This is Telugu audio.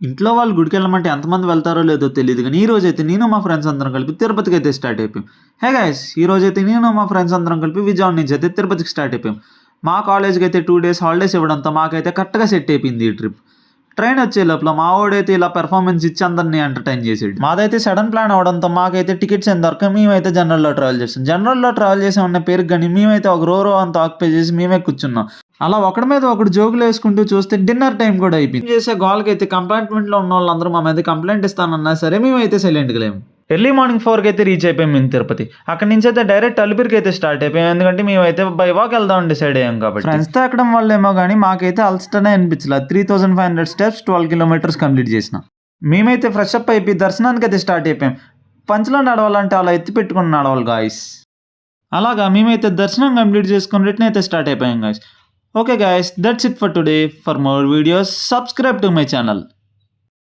ఇంట్లో వాళ్ళు గుడికెళ్ళమంటే ఎంతమంది వెళ్తారో లేదో తెలీదు గానీ, ఈ రోజైతే నేను మా ఫ్రెండ్స్ అందరం కలిపి తిరుపతికైతే స్టార్ట్ అయిపోయాం. Hey guys! ఈ రోజైతే నేను మా ఫ్రెండ్స్ అందరం కలిపి విజయవాడ నుంచయితే తిరుపతికి స్టార్ట్ అయిపోయాం. మా కాలేజ్‌కైతే 2 డేస్ హాలిడేస్ ఇవ్వడంతో మాకైతే కరెక్ట్‌గా సెట్ అయిపోయింది ఈ ట్రిప్. ట్రైన్ వచ్చే లోపల మా వోడైతే ఇలా పెర్ఫార్మన్స్ ఇచ్చి అందరిని ఎంటర్‌టైన్ చేసాడు. మాదైతే సడెన్ ప్లాన్ అవ్వడంతో మాకైతే టికెట్స్ ఏం దొరక్క మేమైతే జనరల్‌లో ట్రావెల్ చేసాం. జనరల్‌లో ట్రావెల్ చేసామన్న పేరుకి గాని మేమైతే ఒక రో అంతా ఆక్యుపై చేసి మేమే కూర్చున్నాం. అలా ఒకడి మీద ఒకడు జోకులేసుకుంటూ చూస్తే డిన్నర్ టైం కూడా అయిపోయింది. చేసే గోలకైతే కంపార్ట్మెంట్‌లో ఉన్నోళ్ళందరూ మా మీద కంప్లెయింట్ ఇస్తానన్నా సరే మేమైతే సైలెంట్‌గా లేము. ఎర్లీ మార్నింగ్ 4కి అయితే రీచ్ అయిపోయాం మేము తిరుపతి. అక్కడి నుంచి అయితే డైరెక్ట్ అలిపిరికి అయితే స్టార్ట్ అయిపోయాం. ఎందుకంటే మేమైతే బై వాక్ వెళ్దామని డిసైడ్ అయ్యాం కాబట్టి. ఫ్రెండ్స్‌తో ఎక్కడం వల్లేమో గానీ మాకైతే అలసటనే అనిపించలా. 3500 స్టెప్స్ 12 కిలోమీటర్స్ కంప్లీట్ చేసిన. మేమైతే ఫ్రెష్ అప్ అయిపోయి దర్శనానికి అయితే స్టార్ట్ అయిపోయాం. పంచలో నడవాలంటే అలా ఎత్తి పెట్టుకొని నడవాలి గాయ్స్. అలాగా మేమైతే దర్శనం కంప్లీట్ చేసుకొని రిటర్న్ అయితే స్టార్ట్ అయిపోయాం guys. Okay guys, that's it for today. For more videos subscribe to my channel.